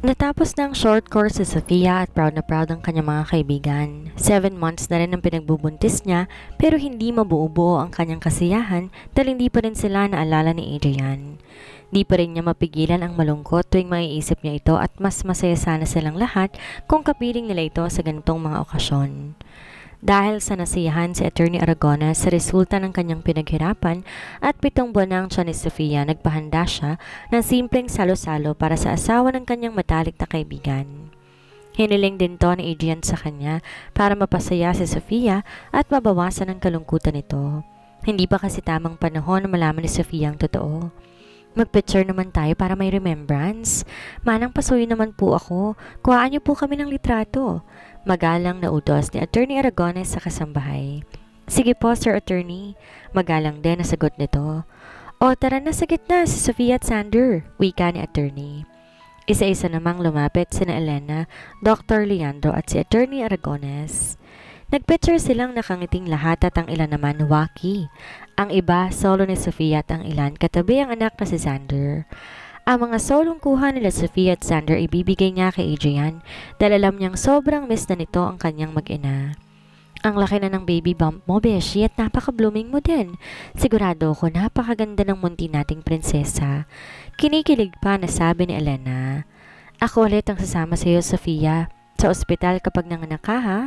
Natapos ng short course si Sofia at proud ang kanyang mga kaibigan. 7 months na rin ang pinagbubuntis niya pero hindi mabuo-buo ang kanyang kasiyahan dahil hindi pa rin sila naalala ni Adrian. Di pa rin niya mapigilan ang malungkot tuwing maiisip niya ito at mas masaya sana silang lahat kung kapiling nila ito sa ganitong mga okasyon. Dahil sa nasiyahan si Attorney Aragones sa resulta ng kanyang pinaghirapan at 7 buwan nang siya ni Sofia, nagpahanda siya ng simpleng salo-salo para sa asawa ng kanyang matalik na kaibigan. Hiniling din to ni Adrian sa kanya para mapasaya si Sofia at mabawasan ang kalungkutan nito. Hindi pa kasi tamang panahon na malaman ni Sofia ang totoo. Magpicture naman tayo para may remembrance. Manang pasuyo naman po ako. Kuhaan niyo po kami ng litrato. Magalang na utos ni Attorney Aragones sa kasambahay. Sige po, Sir Attorney. Magalang din na sagot nito. O tara na sa gitna si Sofia at Sander, wika ni Attorney. Isa-isa namang lumapit sina Elena, Dr. Leandro at si Attorney Aragones. Nagpicture silang nakangiting lahat at ang ilan naman waki. Ang iba, solo ni Sofia at ang ilan katabi ang anak na si Sander. Ang mga solong kuha nila Sofia at Sander ibibigay niya kay Adrian dahil alam niyang sobrang miss na nito ang kanyang mag-ina. Ang laki na ng baby bump mo, Beshi, at napaka-blooming mo din. Sigurado ako napakaganda ng munti nating prinsesa. Kinikilig pa na sabi ni Elena. Ako ulit ang sasama sa iyo, Sofia. Sa ospital kapag nanganak ka, ha?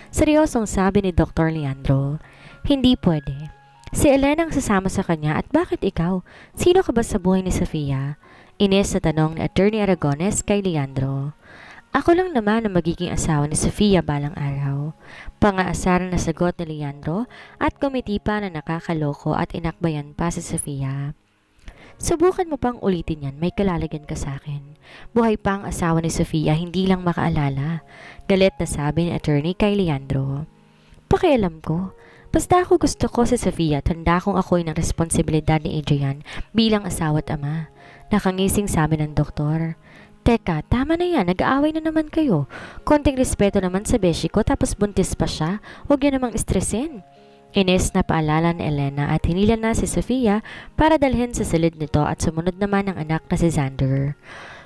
Seryosong sabi ni Dr. Leandro. Hindi pwede. Si Elena ang sasama sa kanya at bakit ikaw? Sino ka ba sa buhay ni Sofia? Ines sa tanong ni Attorney Aragones kay Leandro. Ako lang naman ang magiging asawa ni Sofia balang araw. Pang-aasaran na sagot ni Leandro at kumiti pa na nakakaloko at inakbayan pa si Sofia. Subukan mo pang ulitin yan, may kalalagyan ka sa akin. Buhay pa ang asawa ni Sofia, hindi lang makaalala. Galit na sabi ni Attorney kay Leandro. Pakialam ko. Basta ako gusto ko si Sofia at handa kong ako'y ng responsibilidad ni Adrian bilang asawa at ama. Nakangising sabi ng doktor. Teka, tama na yan, nag-aaway na naman kayo. Konting respeto naman sa beshi ko tapos buntis pa siya, huwag niyo namang estresin. Ines na paalala ni Elena at hinila na si Sofia para dalhin sa silid nito at sumunod naman ang anak na si Xander.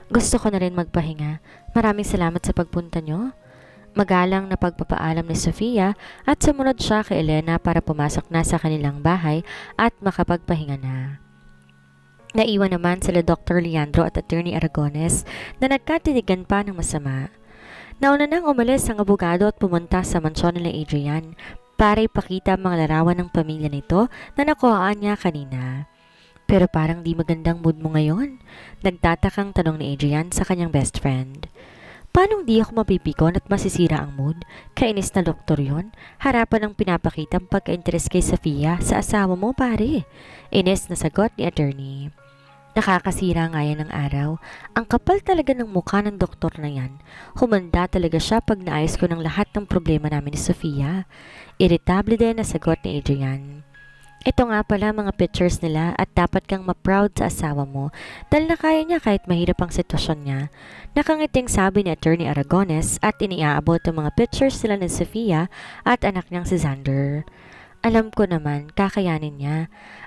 Gusto ko na rin magpahinga. Maraming salamat sa pagpunta niyo. Magalang na pagpapaalam ni Sofia at sumunod siya kay Elena para pumasok na sa kanilang bahay at makapagpahinga na. Naiwan naman sila Dr. Leandro at Attorney Aragones na nagkatitigan pa ng masama. Nauna nang umalis ang abogado at pumunta sa mansyon nila Adrian para ipakita ang mga larawan ng pamilya nito na nakuhaan niya kanina. Pero parang di magandang mood mo ngayon, nagtatakang tanong ni Adrian sa kanyang best friend. Paano di ako mapipikon at masisira ang mood? Kainis na doktor yon. Harapan ng pinapakita ang pagka-interes kay Sofia sa asawa mo, pare. Ines na sagot ni Attorney. Nakakasira nga yan ng araw. Ang kapal talaga ng mukha ng doktor na yan. Humanda talaga siya pag naayos ko ng lahat ng problema namin ni Sofia. Irritable din na sagot ni Adrian. Ito nga pala mga pictures nila at dapat kang ma-proud sa asawa mo dahil nakaya niya kahit mahirap ang sitwasyon niya. Nakangiting sabi ni Attorney Aragones at iniaabot ang mga pictures nila ni Sofia at anak niyang si Xander. Alam ko naman, kakayanin niya.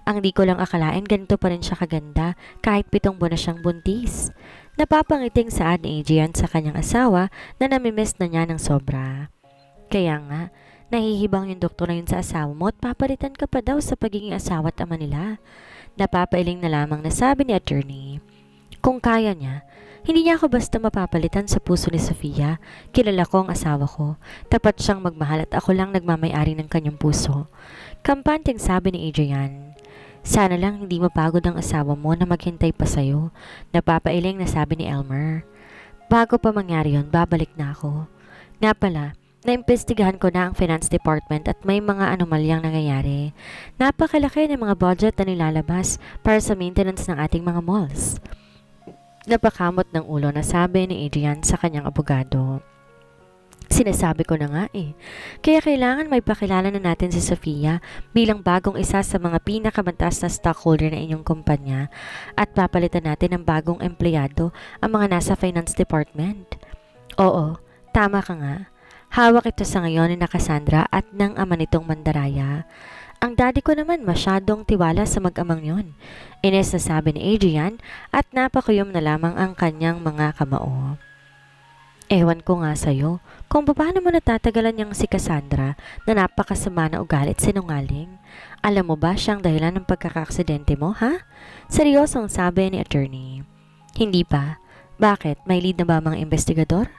Ang di ko lang akalain ganito pa rin siya kaganda kahit 7 buwan na siyang buntis. Napapangiting saad ni Adrian sa kanyang asawa na namimiss na niya ng sobra. Kaya nga, nahihibang yung doktor na yun sa asawa mo at papalitan ka pa daw sa pagiging asawa at ama nila. Napapailing na lamang nasabi ni Attorney. Kung kaya niya, hindi niya ako basta mapapalitan sa puso ni Sofia. Kilala ko ang asawa ko. Tapat siyang magmahal at ako lang nagmamay-ari ng kanyang puso. Kampanteng sabi ni Adrian. Sana lang hindi mapagod ang asawa mo na maghintay pa sa'yo. Napapailing na sabi ni Elmer. Bago pa mangyari yun, babalik na ako. Nga pala, naimbestigahan ko na ang finance department at may mga anomalyang nangyayari. Napakalaki ng mga budget na nilalabas para sa maintenance ng ating mga malls. Napakamot ng ulo na sabi ni Adrian sa kanyang abogado. Sinasabi ko na nga eh. Kaya kailangan may pakilala na natin si Sofia bilang bagong isa sa mga pinakamantas na stockholder na inyong kumpanya at papalitan natin ng bagong empleyado ang mga nasa finance department. Oo, tama ka nga. Hawak ito sa ngayon ni Cassandra at ng ama nitong Mandaraya. Ang daddy ko naman masyadong tiwala sa mag-amang yon. Ines na sabi ni Adrian at napakuyom na lamang ang kanyang mga kamao. Ewan ko nga sa'yo kung paano mo natatagalan niyang si Cassandra na napakasama na ugali at sinungaling. Alam mo ba siyang dahilan ng pagkakaaksidente mo, ha? Seryosong sabi ni attorney. Hindi pa. Bakit? May lead na ba mga investigador?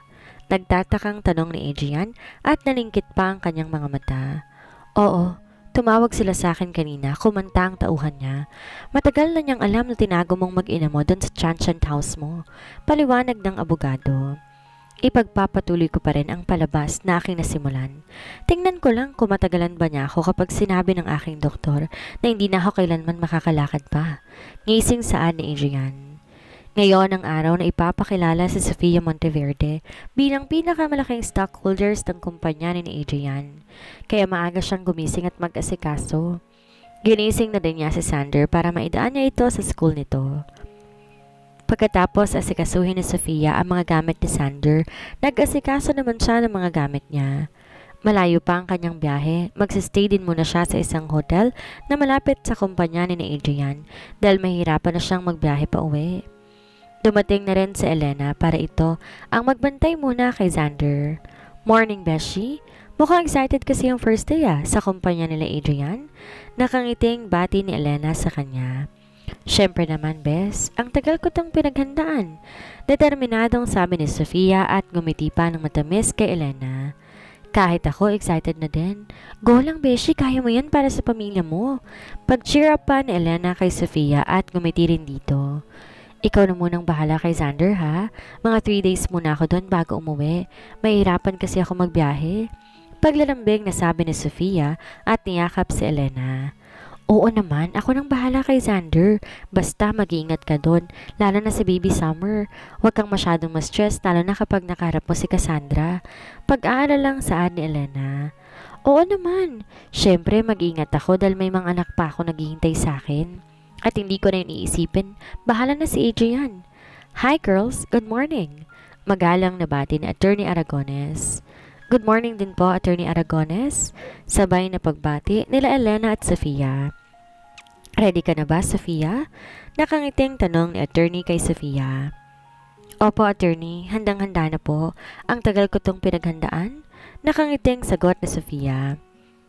Nagtatakang tanong ni Adrian at nalingkit pa ang kanyang mga mata. Oo, tumawag sila sa akin kanina, kumanta ang tauhan niya. Matagal na niyang alam na tinago mong mag-ina mo doon sa transient house mo. Paliwanag ng abogado. Ipagpapatuloy ko pa rin ang palabas na aking nasimulan. Tingnan ko lang kung matagalan ba niya ako kapag sinabi ng aking doktor na hindi na ako kailanman makakalakad pa. Ngising saan ni Adrian. Ngayon ang araw na ipapakilala si Sofia Monteverde bilang pinakamalaking stockholders ng kumpanya ni Adrian. Kaya maaga siyang gumising at mag-asikaso. Ginising na din niya si Sander para maidaan niya ito sa school nito. Pagkatapos asikasuhin ni Sofia ang mga gamit ni Sander, nag-asikaso naman siya ng mga gamit niya. Malayo pa ang kanyang biyahe, magsistay din muna siya sa isang hotel na malapit sa kumpanya ni Adrian dahil mahirapan na siyang magbiyahe pa uwi. Dumating na rin si Elena para ito ang magbantay muna kay Xander. Morning, Beshi. Mukhang excited kasi yung first day sa kumpanya nila Adrian. Nakangiting bati ni Elena sa kanya. Siyempre naman, Bes, ang tagal ko tong pinaghandaan. Determinadong sabi ni Sofia at ngumiti pa ng matamis kay Elena. Kahit ako, excited na din. Go lang, Beshi, kaya mo yan para sa pamilya mo. Pag-cheer up pa ni Elena kay Sofia at ngumiti rin dito. Ikaw na munang bahala kay Xander, ha? Mga 3 days muna ako doon bago umuwi. Mahirapan kasi ako magbiyahe. Paglalambing na sabi ni Sofia at niyakap si Elena. Oo naman, ako nang bahala kay Xander. Basta mag-iingat ka doon, lalo na sa baby summer. Huwag kang masyadong ma-stress, lalo na kapag nakaharap mo si Cassandra. Pag-aaral lang saan ni Elena. Oo naman, syempre mag-iingat ako dahil may mga anak pa ako naghihintay sa akin. At hindi ko na iisipin, bahala na si Adrian. Hi girls, good morning. Magalang na bati ni Attorney Aragones. Good morning din po, Attorney Aragones. Sabay na pagbati nila Elena at Sofia. Ready ka na ba, Sofia? Nakangiting tanong ni Attorney kay Sofia. Opo, Attorney. Handang-handa na po. Ang tagal ko tong pinaghandaan. Nakangiting sagot ni Sofia.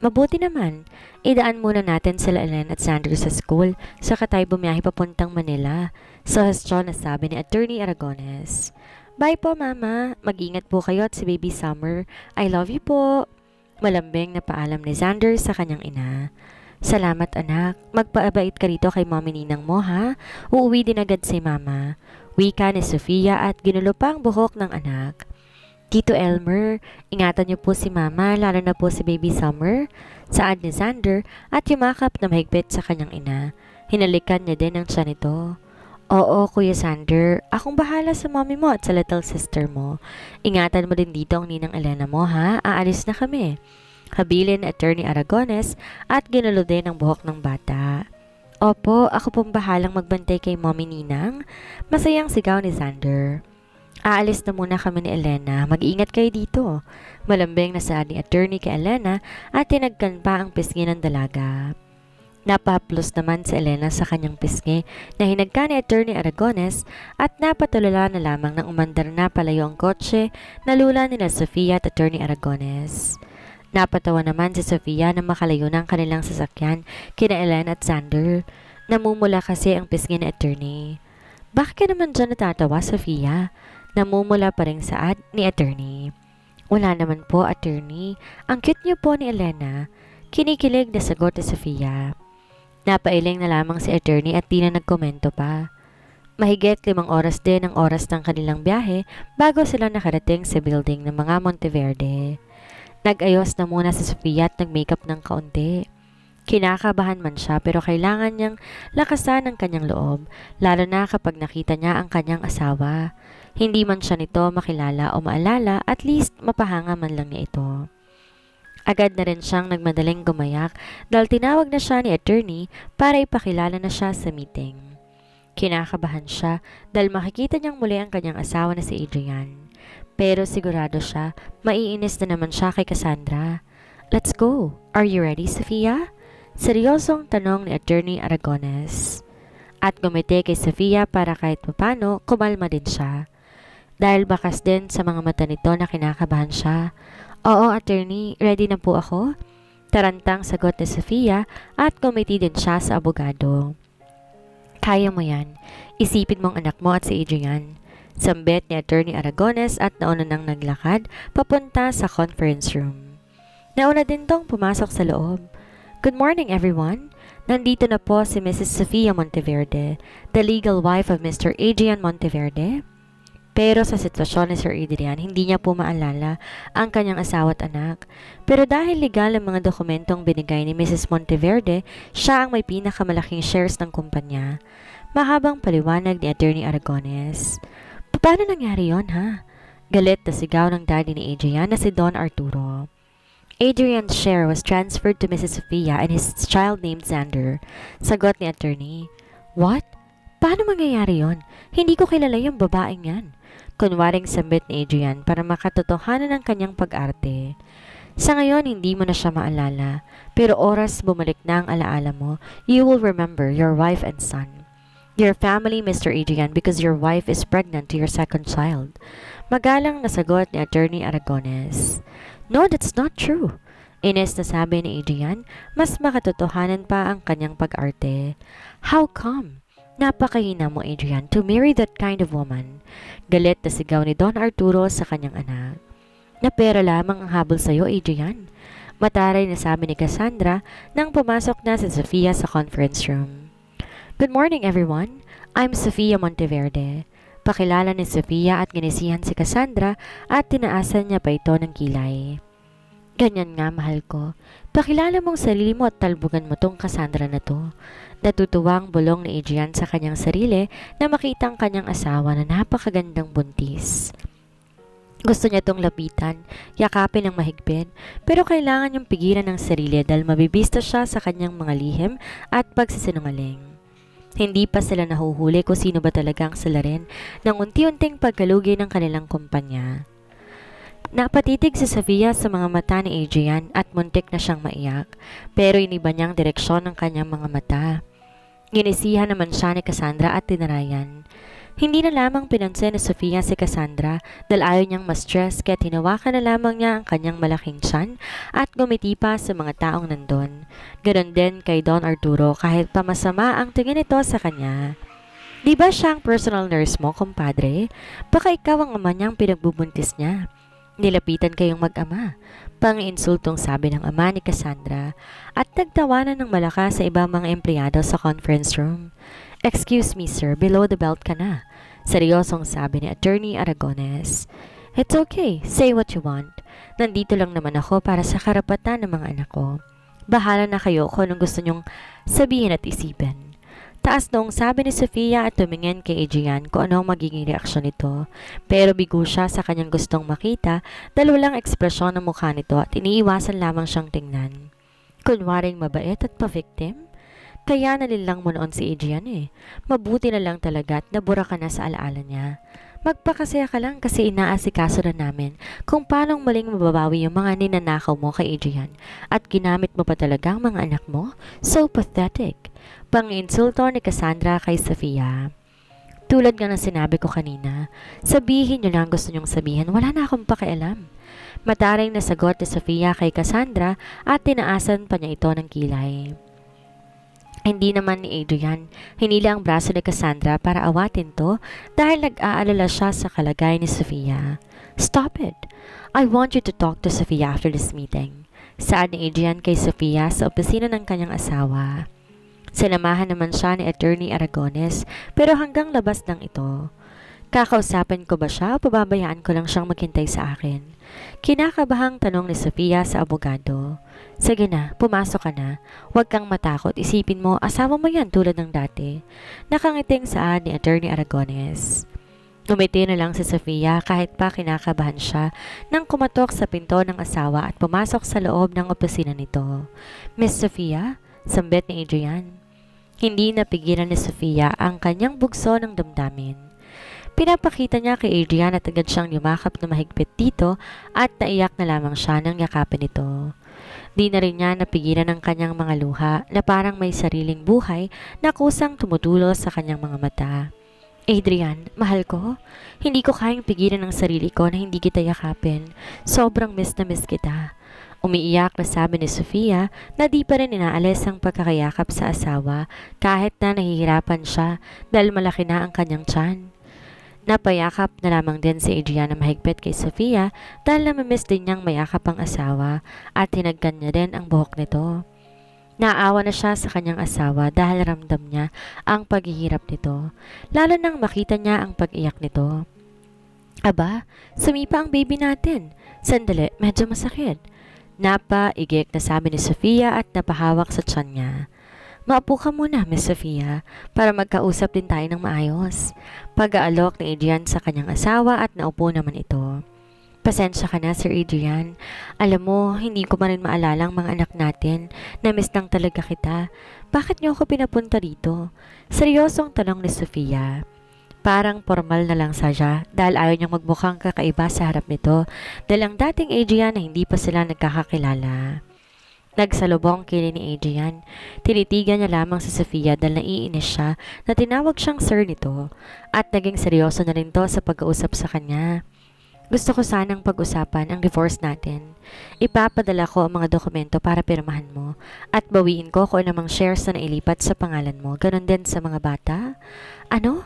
Mabuti naman. Idaan muna natin sila Elena at Xander sa school saka tayo bumiyahe papuntang Manila. Suhestyon na sabi ni Attorney Aragones. Bye po, Mama. Mag-ingat po kayo at si Baby Summer. I love you po. Malambing na paalam ni Xander sa kanyang ina. Salamat, anak. Magpaabait ka rito kay Mommy Ninang mo, ha? Uuwi din agad si Mama. Wika ni Sofia at ginulo pa ang buhok ng anak. Tito Elmer, ingatan niyo po si Mama, lalo na po si Baby Summer. Saad ni Xander at yumakap na mahigpit sa kanyang ina. Hinalikan niya din ang tiyan nito. Oo, Kuya Xander. Akong bahala sa mommy mo at sa little sister mo. Ingatan mo din dito ang ninang Elena mo, ha? Aalis na kami. Habilin ni Attorney Aragones at ginulo din ang buhok ng bata. Opo, ako pong bahalang magbantay kay Mommy Ninang. Masayang sigaw ni Xander. Aalis na muna kami ni Elena. Mag-iingat kayo dito. Malambing na saad ni Attorney kay Elena at tinagkan pa ang pisngi ng dalaga. Napahaplos naman si Elena sa kanyang pisngi na hinagka ni Attorney Aragones at napatulala na lamang ng umandar na palayo ang kotse na lula nila Sofia at Attorney Aragones. Napatawa naman si Sofia na makalayo ng kanilang sasakyan kina Elena at Xander. Namumula kasi ang pisngi ni Attorney. Bakit ka naman dyan natatawa, Sofia? Namumula pa rin saad ni Attorney. Wala naman po, Attorney. Ang cute niyo po ni Elena. Kinikilig na sagot ni Sofia. Napailing na lamang si Attorney at di na nagkomento pa. Mahigit 5 oras din ang oras ng kanilang biyahe bago sila nakarating sa building ng mga Monteverde. Nag-ayos na muna si Sofia at nag-makeup ng kaunti. Kinakabahan man siya pero kailangan niyang lakasan ang kanyang loob, lalo na kapag nakita niya ang kanyang asawa. Hindi man siya nito makilala o maalala, at least mapahanga man lang niya ito. Agad na rin siyang nagmadaling gumayak dahil tinawag na siya ni Attorney para ipakilala na siya sa meeting. Kinakabahan siya dahil makikita niyang muli ang kanyang asawa na si Adrian. Pero sigurado siya, maiinis na naman siya kay Cassandra. Let's go! Are you ready, Sofia? Seryosong tanong ni Attorney Aragones. At gumiti kay Sofia para kahit papano kumalma din siya. dahil bakas din sa mga mata nito na kinakabahan siya. Oo, attorney, ready na po ako. Tarantang sagot ni Sofia at committee din siya sa abogado. Kaya mo yan. Isipin mong anak mo at si Adrian. Sambit ni Attorney Aragones at nauna nang naglakad papunta sa conference room. Nauna din tong pumasok sa loob. Good morning everyone. Nandito na po si Mrs. Sofia Monteverde, the legal wife of Mr. Adrian Monteverde. Pero sa sitwasyon ni Sir Adrian, hindi niya po maalala ang kanyang asawa at anak. Pero dahil legal ang mga dokumentong binigay ni Mrs. Monteverde, siya ang may pinakamalaking shares ng kumpanya. Mahabang paliwanag ni Attorney Aragones. Paano nangyari yon ha? Galit na sigaw ng daddy ni Adrian na si Don Arturo. Adrian's share was transferred to Mrs. Sofia and his child named Xander. Sagot ni Attorney. What? Paano mangyayari yon? Hindi ko kilala yung babaeng yan. Kunwaring sambit ni Adrian para makatotohanan ng kanyang pag-arte. Sa ngayon, hindi mo na siya maalala. Pero oras bumalik na ang alaala mo, you will remember your wife and son. Your family, Mr. Adrian, because your wife is pregnant to your second child. Magalang nasagot ni Attorney Aragones. No, that's not true. Ines na sabi ni Adrian, mas makatotohanan pa ang kanyang pag-arte. How come? Napakahina mo, Adrian, to marry that kind of woman. Galit na sigaw ni Don Arturo sa kanyang anak. Na pera lamang ang habol sa'yo, Adrian. Mataray na sabi ni Cassandra nang pumasok na si Sofia sa conference room. Good morning, everyone. I'm Sofia Monteverde. Pakilala ni Sofia at ginisihan si Cassandra at tinaasan niya pa ito ng kilay. Ganyan nga, mahal ko. Pakilala mong sarili mo at talbugan mo tong Cassandra na to. Natutuwang bulong ni Adrian sa kanyang sarili na makita ang kanyang asawa na napakagandang buntis. Gusto niya tong lapitan, yakapin ng mahigpit, pero kailangan niyang pigilan ng sarili dahil mabibista siya sa kanyang mga lihim at pagsisinungaling. Hindi pa sila nahuhuli kung sino ba talagang sila rin ng unti-unting pagkalugi ng kanilang kumpanya. Napatitig si Sofia sa mga mata ni Adrian at muntik na siyang maiyak, pero iniba niyang direksyon ng kanyang mga mata. Ginisihan naman siya ni Cassandra at tinarayan. Hindi na lamang pinansin ni Sofia si Cassandra dahil ayaw niyang ma-stress kaya tinawakan na lamang niya ang kanyang malaking tiyan at gumiti pa sa mga taong nandun. Ganon din kay Don Arturo kahit pamasama ang tingin nito sa kanya. Di ba siya ang personal nurse mo, kumpadre? Baka ikaw ang ama niyang pinagbubuntis niya. Nilapitan kayong mag-ama. Pang-insultong sabi ng ama ni Cassandra at nagtawanan ng malakas sa ibang mga empleyado sa conference room. Excuse me sir, below the belt ka na. Seryosong sabi ni Attorney Aragones. It's okay, say what you want. Nandito lang naman ako para sa karapatan ng mga anak ko. Bahala na kayo kung anong gusto nyong sabihin at isipin. Taas noong sabi ni Sofia at tumingin kay Adrian kung ano ang magiging reaksyon nito. Pero bigo siya sa kanyang gustong makita dahil walang ekspresyon ng mukha nito at iniiwasan lamang siyang tingnan. Kunwaring mabait at pa-victim? Kaya nalilang mo noon si Adrian eh. Mabuti na lang talaga at nabura ka na sa alaala niya. Magpakasaya ka lang kasi inaasikaso na namin kung paano maling mababawi yung mga ninanakaw mo kay Adrian at ginamit mo pa talaga ang mga anak mo? So pathetic. Pang-insulto ni Cassandra kay Sofia. Tulad nga ng sinabi ko kanina, sabihin niyo lang gusto niyong sabihin, wala na akong pakialam. Mataring nasagot ni Sofia kay Cassandra at tinaasan pa niya ito ng kilay. Hindi naman ni Adrian, hinila ang braso ni Cassandra para awatin to dahil nag-aalala siya sa kalagayan ni Sofia. Stop it! I want you to talk to Sofia after this meeting. Saad ni Adrian kay Sofia sa opisina ng kanyang asawa. Sinamahan naman siya ni Attorney Aragones pero hanggang labas lang ito. Kakausapin ko ba siya o pababayaan ko lang siyang maghintay sa akin? Kinakabahang tanong ni Sofia sa abogado. Sige na, pumasok ka na. Huwag kang matakot, isipin mo, asawa mo yan tulad ng dati. Nakangiting saad ni Attorney Aragones. Ngumiti na lang si Sofia kahit pa kinakabahan siya nang kumatok sa pinto ng asawa at pumasok sa loob ng opisina nito. Miss Sofia? Sambit ni Adrian. Hindi napigilan ni Sofia ang kanyang bugso ng damdamin. Pinapakita niya kay Adrian at agad siyang yumakap na mahigpit dito at naiyak na lamang siya nang yakapin ito. Di na rin niya napigilan ang kanyang mga luha na parang may sariling buhay na kusang tumutulo sa kanyang mga mata. Adrian, mahal ko, hindi ko kayang pigilan ng sarili ko na hindi kita yakapin. Sobrang miss na miss kita. Umiiyak na sabi ni Sofia na di pa rin inaalis ang pagkakayakap sa asawa kahit na nahihirapan siya dahil malaki na ang kanyang tiyan. Napayakap na lamang din si Adrian na mahigpit kay Sofia dahil namimiss din niyang mayakap ang asawa at tinagkan niya din ang buhok nito. Naawa na siya sa kanyang asawa dahil ramdam niya ang paghihirap nito, lalo nang makita niya ang pag-iyak nito. Aba, sumipa ang baby natin. Sandali, medyo masakit. Napaigik na sabi ni Sofia at napahawak sa tiyan niya. Maupo ka muna, Miss Sofia, para magkausap din tayo ng maayos. Pag-aalok ni Adrian sa kanyang asawa at naupo naman ito. Pasensya ka na, Sir Adrian. Alam mo, hindi ko man rin maalala ang mga anak natin. Namiss lang talaga kita. Bakit niyo ako pinapunta dito? Seryosong tanong ni Sofia. Parang formal na lang sadya dahil ayaw niyang magmukhang kakaiba sa harap nito dahil ang dating Adrian na hindi pa sila nagkakakilala. Nagsalubong kili ni Adrian. Tinitigan niya lamang si Sofia dahil naiinis siya na tinawag siyang sir nito at naging seryoso na rin to sa pag-uusap sa kanya. Gusto ko sanang pag-usapan ang divorce natin. Ipapadala ko ang mga dokumento para pirmahan mo at bawiin ko kung anumang shares na nailipat sa pangalan mo. Ganon din sa mga bata. Ano?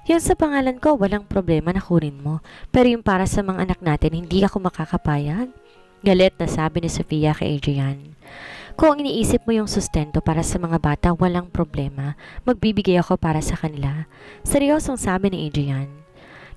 Yung sa pangalan ko, walang problema na kunin mo. Pero yung para sa mga anak natin, hindi ako makakapayag. Galit na sabi ni Sofia kay Adrian. Kung iniisip mo yung sustento para sa mga bata, walang problema. Magbibigay ako para sa kanila. Seryosong sabi ni Adrian.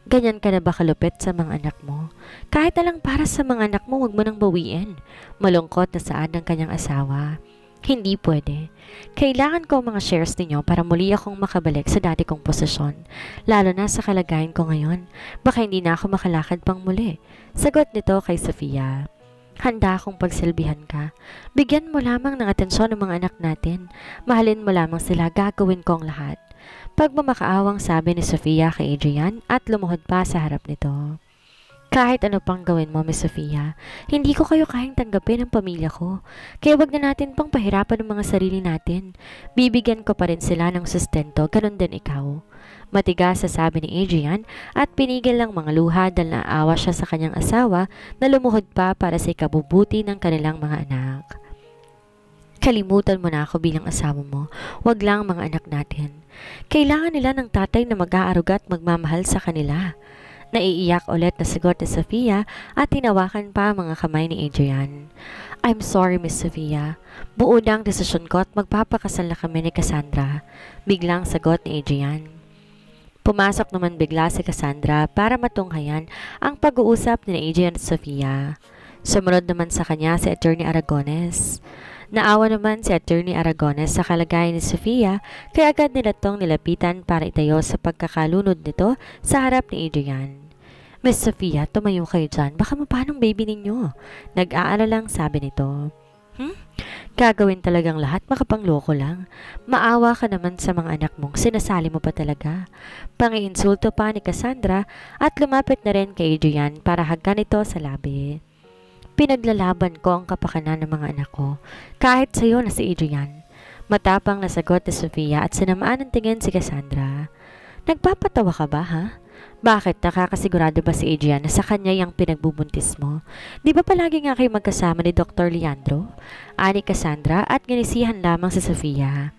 Ganyan ka na ba kalupit sa mga anak mo? Kahit na lang para sa mga anak mo, huwag mo nang bawiin. Malungkot na saad ng kanyang asawa. Hindi pwede. Kailangan ko ang mga shares ninyo para muli akong makabalik sa dati kong posisyon. Lalo na sa kalagayan ko ngayon. Baka hindi na ako makalakad pang muli. Sagot nito kay Sofia. Handa akong pagsilbihan ka. Bigyan mo lamang ng atensyon ng mga anak natin. Mahalin mo lamang sila, gagawin ko ang lahat. Pagmamakaawang sabi ni Sofia kay Adrian at lumuhod pa sa harap nito. Kahit ano pang gawin mo, Miss Sofia, hindi ko kayo kayang tanggapin ang pamilya ko. Kaya wag na natin pang pahirapan ang mga sarili natin. Bibigyan ko pa rin sila ng sustento, ganun din ikaw. Matigas sa sabi ni Adrian at pinigil lang mga luha dahil naawa siya sa kanyang asawa na lumuhod pa para sa ikabubuti ng kanilang mga anak. Kalimutan mo na ako bilang asawa mo, wag lang mga anak natin. Kailangan nila ng tatay na mag-aaruga at magmamahal sa kanila. Naiiyak ulit na sagot ni Sofia at tinawakan pa ang mga kamay ni Adrian. I'm sorry, Miss Sofia. Buo na ang desisyon ko at magpapakasal na kami ni Cassandra. Biglang sagot ni Adrian. Pumasok naman bigla si Cassandra para matunghayan ang pag-uusap ni Adrian at Sofia. Sumunod naman sa kanya si Attorney Aragones. Naawa naman si Attorney Aragones sa kalagayan ni Sofia kaya agad nila tong nilapitan para itayo sa pagkakalunod nito sa harap ni Adrian. Miss Sofia, tumayo kayo dyan. Baka mapanong baby ninyo. Nag-aalalang sabi nito. Gagawin talagang lahat, makapangloko lang. Maawa ka naman sa mga anak mong, sinasali mo pa talaga. Pangiinsulto pa ni Cassandra at lumapit na rin kay Adrian para hagkan ito sa labi. Pinaglalaban ko ang kapakanan ng mga anak ko, kahit sa'yo na si Adrian. Matapang na sagot ni Sofia at sinamaan ng tingin si Cassandra. Nagpapatawa ka ba, ha? Bakit nakakasigurado ba si Adrian na sa kanya yung pinagbubuntis mo? Di ba palagi nga kayo magkasama ni Dr. Leandro? Ani Cassandra at ginisihan lamang si Sofia.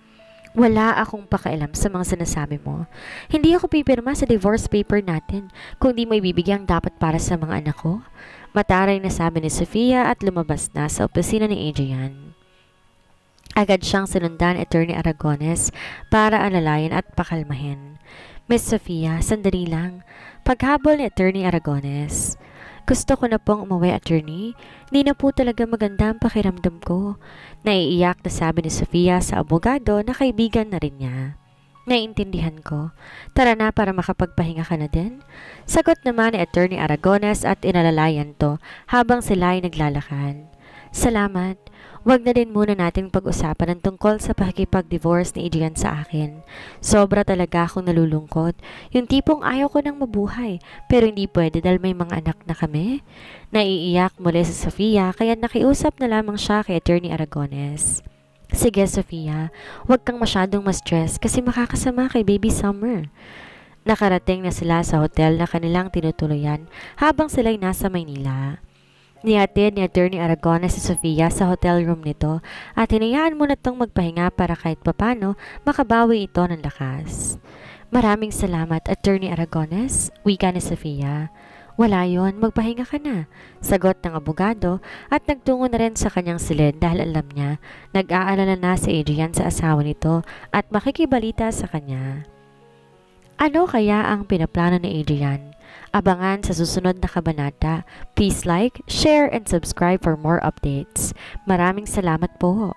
Wala akong pakialam sa mga sinasabi mo. Hindi ako pipirma sa divorce paper natin kung di mo ibibigay ang dapat para sa mga anak ko. Mataray na sabi ni Sofia at lumabas na sa opisina ni Adrian. Agad siyang sinundan ni Attorney Aragones para alalayan at pakalmahin. Miss Sofia, sandali lang. Paghabol ni Attorney Aragones. Gusto ko na pong umuwi, Attorney. Hindi na po talaga maganda ang pakiramdam ko. Naiiyak na sabi ni Sofia sa abogado na kaibigan na rin niya. Naiintindihan ko. Tara na para makapagpahinga ka na din. Sagot naman ni Attorney Aragones at inalalayan to habang sila ay naglalakad. Salamat. Wag na din muna natin pag-usapan ng tungkol sa pakikipag-divorce ni Adrian sa akin. Sobra talaga akong nalulungkot. Yung tipong ayaw ko nang mabuhay, pero hindi pwede dahil may mga anak na kami. Naiiyak muli si Sofia kaya nakiusap na lamang siya kay Attorney Aragones. Sige Sofia, huwag kang masyadong ma-stress kasi makakasama kay Baby Summer. Nakarating na sila sa hotel na kanilang tinutuluyan habang sila'y nasa Maynila. Nihatid ni Attorney Aragones si Sofia sa hotel room nito at hinayaan muna itong magpahinga para kahit papano makabawi ito ng lakas. Maraming salamat, Attorney Aragones, wika ni Sofia. Wala yon, magpahinga ka na, sagot ng abogado at nagtungo na rin sa kanyang silid dahil alam niya nag-aalala na si Adrian sa asawa nito at makikibalita sa kanya. Ano kaya ang pinaplano ni Adrian? Abangan sa susunod na kabanata. Please like, share, and subscribe for more updates. Maraming salamat po.